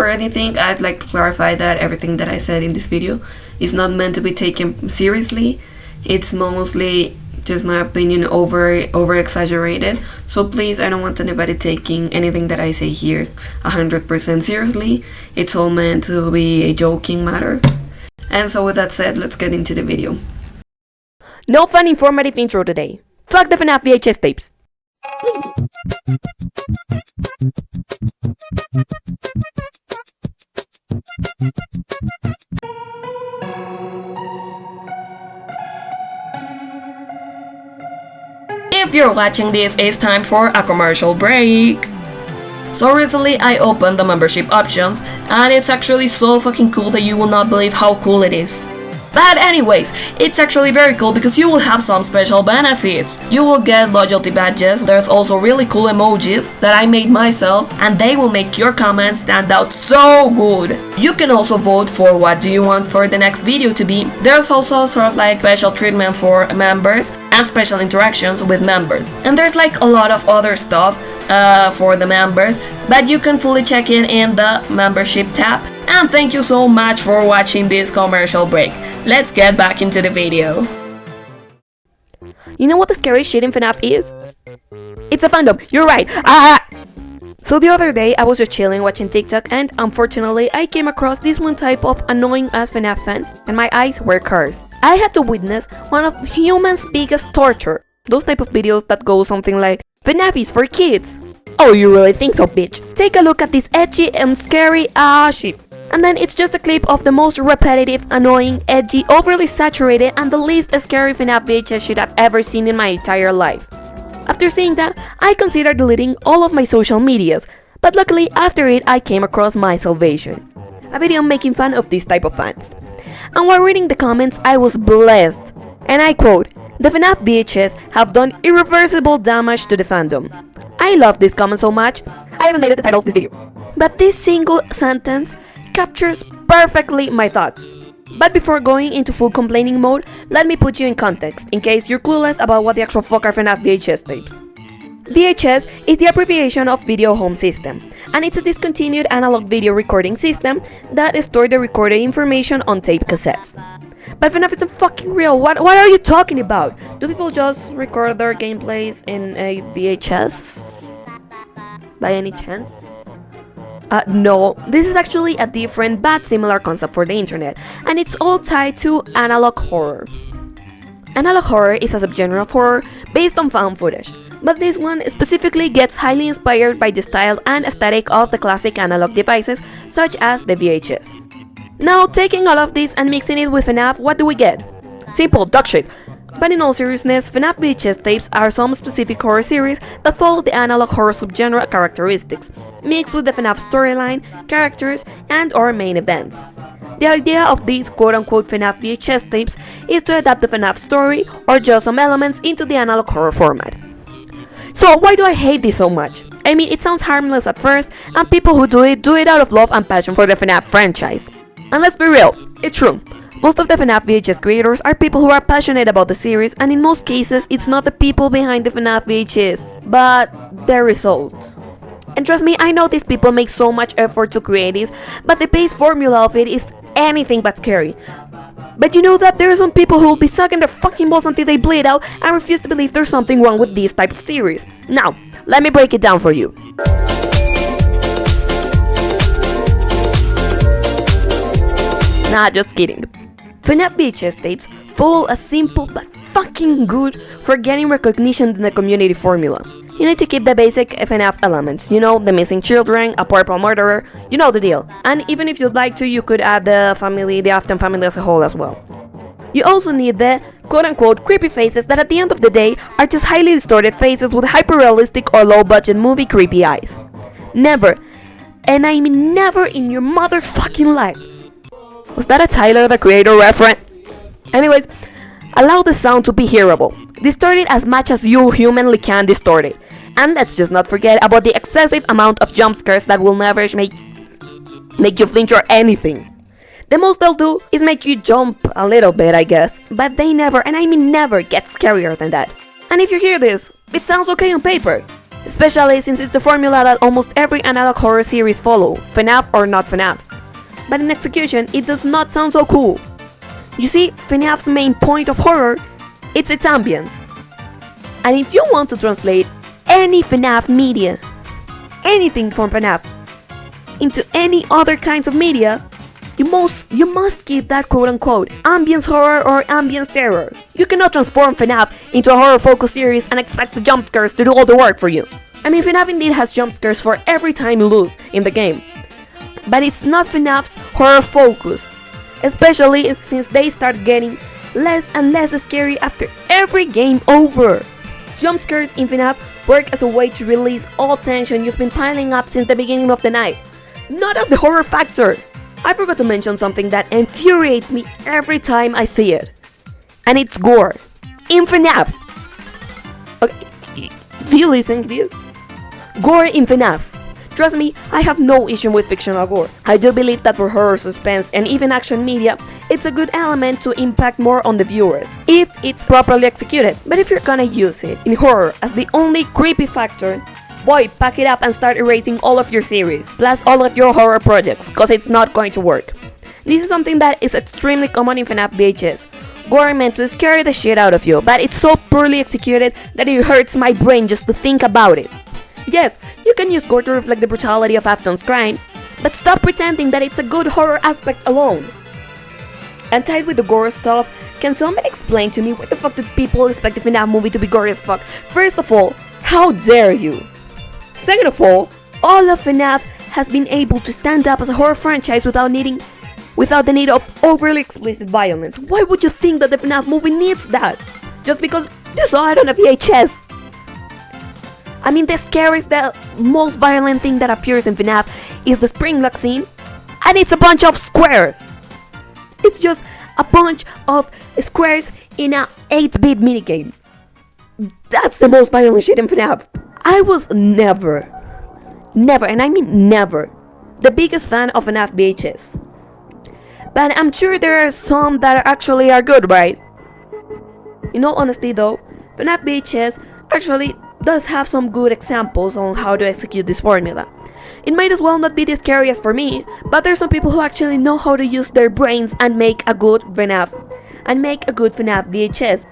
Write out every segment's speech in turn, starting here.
before anything, I'd like to clarify that everything that I said in this video is not meant to be taken seriously. It's mostly just my opinion, over exaggerated. So please, I don't want anybody taking anything that I say here 100% seriously. It's all meant to be a joking matter. And so with that said, let's get into the video. No fun informative intro today. Fuck the FNaF VHS tapes. If you're watching this, it's time for a commercial break. So recently I opened the membership options and it's actually so fucking cool that you will not believe how cool it is. But anyways, it's actually very cool because you will have some special benefits. You will get loyalty badges, there's also really cool emojis that I made myself and they will make your comments stand out so good. You can also vote for what do you want for the next video to be. There's also sort of like special treatment for members and special interactions with members. And there's like a lot of other stuff for the members, but you can fully check in the membership tab. And thank you so much for watching this commercial break. Let's get back into the video. You know what the scary shit in FNaF is? It's a fandom, you're right. So the other day I was just chilling watching TikTok and unfortunately I came across this one type of annoying ass FNaF fan and my eyes were cursed. I had to witness one of humans' biggest torture. Those type of videos that go something like, FNaF is for kids. Oh, you really think so, bitch? Take a look at this edgy and scary shit. And then it's just a clip of the most repetitive, annoying, edgy, overly saturated, and the least scary FNaF VHS shit I've ever seen in my entire life. After seeing that, I considered deleting all of my social medias, but luckily after it I came across my salvation. A video making fun of this type of fans. And while reading the comments, I was blessed. And I quote, "The FNaF VHS have done irreversible damage to the fandom." I love this comment so much, I even made it the title of this video. But this single sentence captures perfectly my thoughts. But before going into full complaining mode, let me put you in context, in case you're clueless about what the actual fuck are FNaF VHS tapes. VHS is the abbreviation of Video Home System, and it's a discontinued analog video recording system that stores the recorded information on tape cassettes. But FNaF isn't fucking real, what are you talking about? Do people just record their gameplays in a VHS? By any chance? No, this is actually a different but similar concept for the internet, and it's all tied to analog horror. Analog horror is a subgenre of horror based on found footage, but this one specifically gets highly inspired by the style and aesthetic of the classic analog devices such as the VHS. Now, taking all of this and mixing it with FNaF, what do we get? Simple dog shit. But in all seriousness, FNaF VHS tapes are some specific horror series that follow the analog horror subgenre characteristics, mixed with the FNaF storyline, characters, and or main events. The idea of these quote-unquote FNaF VHS tapes is to adapt the FNaF story or just some elements into the analog horror format. So why do I hate this so much? I mean, it sounds harmless at first, and people who do it out of love and passion for the FNaF franchise. And let's be real, it's true. Most of the FNaF VHS creators are people who are passionate about the series, and in most cases, it's not the people behind the FNaF VHS, but their results. And trust me, I know these people make so much effort to create this, but the base formula of it is anything but scary. But you know that there are some people who will be sucking their fucking balls until they bleed out and refuse to believe there's something wrong with this type of series. Now, let me break it down for you. Nah, just kidding. FNaF VHS tapes follow a simple but fucking good for getting recognition in the community formula. You need to keep the basic FNaF elements, you know, the missing children, a purple murderer, you know the deal. And even if you'd like to, you could add the Afton family as a whole as well. You also need the quote-unquote creepy faces that at the end of the day are just highly distorted faces with hyper-realistic or low-budget movie creepy eyes. Never, and I mean never in your motherfucking life. Was that a Tyler the Creator reference? Anyways, allow the sound to be hearable. Distort it as much as you humanly can distort it. And let's just not forget about the excessive amount of jumpscares that will never make you flinch or anything. The most they'll do is make you jump a little bit, I guess. But they never, and I mean never, get scarier than that. And if you hear this, it sounds okay on paper. especially since it's the formula that almost every analog horror series follow, FNaF or not FNaF. But in execution, it does not sound so cool. You see, FNaF's main point of horror, it's its ambience. And if you want to translate any FNaF media, anything from FNaF, into any other kinds of media, you must keep that quote-unquote ambience horror or ambience terror. You cannot transform FNaF into a horror-focused series and expect the jumpscares to do all the work for you. I mean, FNaF indeed has jumpscares for every time you lose in the game. But it's not FNaF's horror focus, especially since they start getting less and less scary after every game over. Jumpscares in FNaF work as a way to release all tension you've been piling up since the beginning of the night, not as the horror factor. I forgot to mention something that infuriates me every time I see it, and it's gore in FNaF. Okay, do you listen to this? Gore in FNaF. Trust me, I have no issue with fictional gore. I do believe that for horror, suspense, and even action media, it's a good element to impact more on the viewers, if it's properly executed. But if you're gonna use it in horror as the only creepy factor, boy, pack it up and start erasing all of your series, plus all of your horror projects, cause it's not going to work. This is something that is extremely common in FNaF VHS. Gore meant to scare the shit out of you, but it's so poorly executed that it hurts my brain just to think about it. Yes, you can use gore to reflect the brutality of Afton's crime, but stop pretending that it's a good horror aspect alone. And tied with the gore stuff, can somebody explain to me why the fuck did people expect the FNaF movie to be gory as fuck? First of all, how dare you? Second of all of FNaF has been able to stand up as a horror franchise without the need of overly explicit violence. Why would you think that the FNaF movie needs that? Just because you saw it on a VHS? I mean, the scariest, the most violent thing that appears in FNaF is the spring lock scene, and it's a bunch of squares. It's just a bunch of squares in a 8-bit minigame. That's the most violent shit in FNaF. I was never, and I mean never, the biggest fan of FNaF VHS. But I'm sure there are some that actually are good, right? In all honesty though, FNaF VHS actually does have some good examples on how to execute this formula. It might as well not be the scariest for me, but there's some people who actually know how to use their brains and make a good FNaF VHS.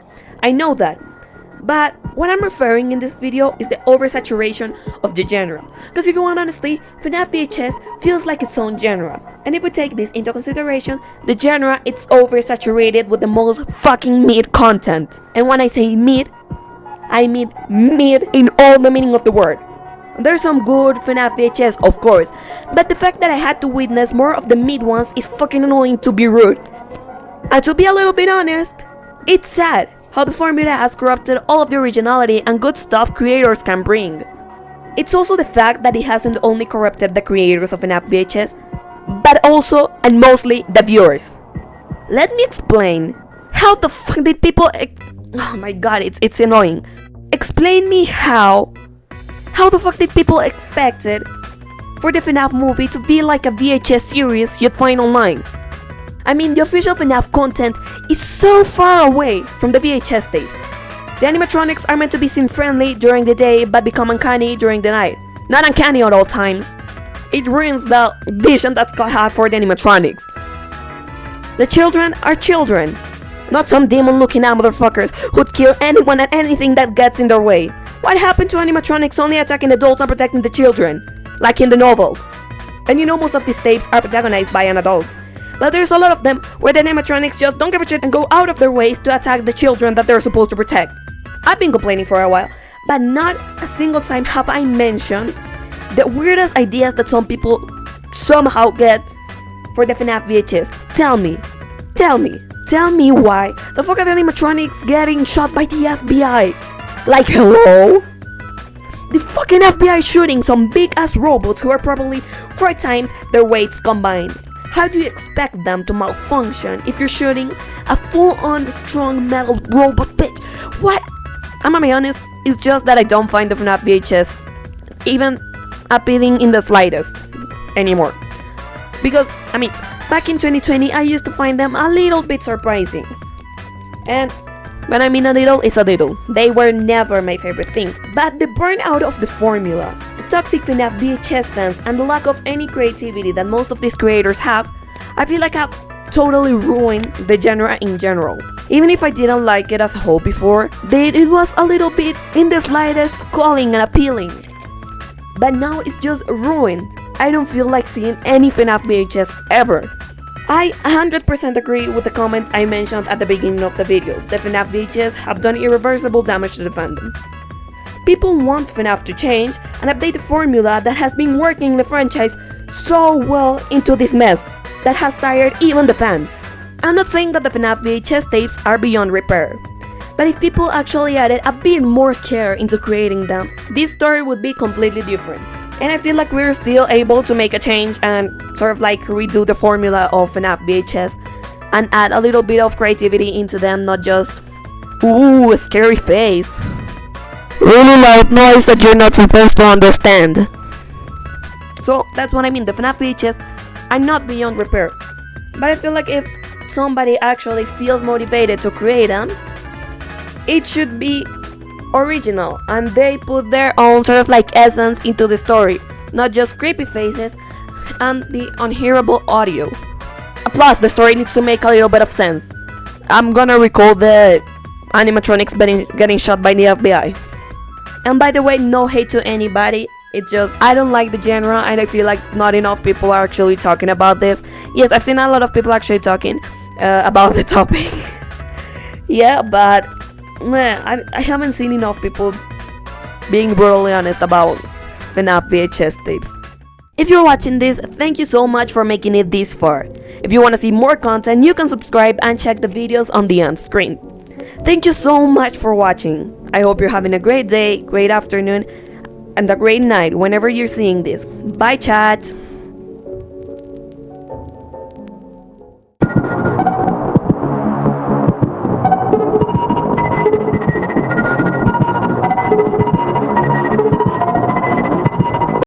I know that. But what I'm referring in this video is the oversaturation of the genre. Because if you want honesty, FNaF VHS feels like its own genre. And if we take this into consideration, the genre it's oversaturated with the most fucking mid content. And when I say mid, I mean mid in all the meaning of the word. There's some good FNaF VHS, of course, but the fact that I had to witness more of the mid ones is fucking annoying, to be rude. And to be a little bit honest, it's sad how the formula has corrupted all of the originality and good stuff creators can bring. It's also the fact that it hasn't only corrupted the creators of FNaF VHS, but also and mostly the viewers. Let me explain. How the fuck did people oh my god, it's annoying. Explain me how the fuck did people expect it for the FNaF movie to be like a VHS series you'd find online? I mean, the official FNaF content is so far away from the VHS state. The animatronics are meant to be scene-friendly during the day but become uncanny during the night. Not uncanny at all times. It ruins the vision that Scott had for the animatronics. The children are children, not some demon-looking motherfuckers who'd kill anyone and anything that gets in their way. What happened to animatronics only attacking adults and protecting the children, like in the novels? And you know most of these tapes are protagonized by an adult. But there's a lot of them where the animatronics just don't give a shit and go out of their ways to attack the children that they're supposed to protect. I've been complaining for a while, but not a single time have I mentioned the weirdest ideas that some people somehow get for the FNaF VHS. Tell me why the fuck are the animatronics getting shot by the FBI? Like, hello? The fucking FBI shooting some big ass robots who are probably 4 times their weights combined. How do you expect them to malfunction if you're shooting a full-on strong metal robot bitch? What? I'm gonna be honest, it's just that I don't find the FNaF VHS even appealing in the slightest anymore. Because, I mean, back in 2020 I used to find them a little bit surprising. And When I mean a little, it's a little. They were never my favorite thing. But the burnout of the formula, the toxic FNAF VHS fans, and the lack of any creativity that most of these creators have, I feel like have totally ruined the genre in general. Even if I didn't like it as a whole before, it was a little bit in the slightest calling and appealing. But now it's just ruined. I don't feel like seeing any FNAF VHS ever. I 100% agree with the comments I mentioned at the beginning of the video. The FNAF VHS have done irreversible damage to the fandom. People want FNAF to change and update the formula that has been working the franchise so well into this mess that has tired even the fans. I'm not saying that the FNAF VHS tapes are beyond repair, but if people actually added a bit more care into creating them, this story would be completely different. And I feel like we're still able to make a change and sort of like redo the formula of FNAF VHS and add a little bit of creativity into them, not just, ooh, a scary face. Really loud noise that you're not supposed to understand. So that's what I mean, the FNAF VHS are not beyond repair. But I feel like if somebody actually feels motivated to create them, it should be original and they put their own sort of like essence into the story, not just creepy faces and the unhearable audio. Plus, the story needs to make a little bit of sense. I'm gonna recall the animatronics getting shot by the FBI. And by the way, no hate to anybody, it's just I don't like the genre and I feel like not enough people are actually talking about this. Yes, I've seen a lot of people actually talking about the topic. Yeah, but I haven't seen enough people being brutally honest about FNAF VHS tapes. If you're watching this, thank you so much for making it this far. If you want to see more content, you can subscribe and check the videos on the end screen. Thank you so much for watching. I hope you're having a great day, great afternoon, and a great night whenever you're seeing this. Bye, chat!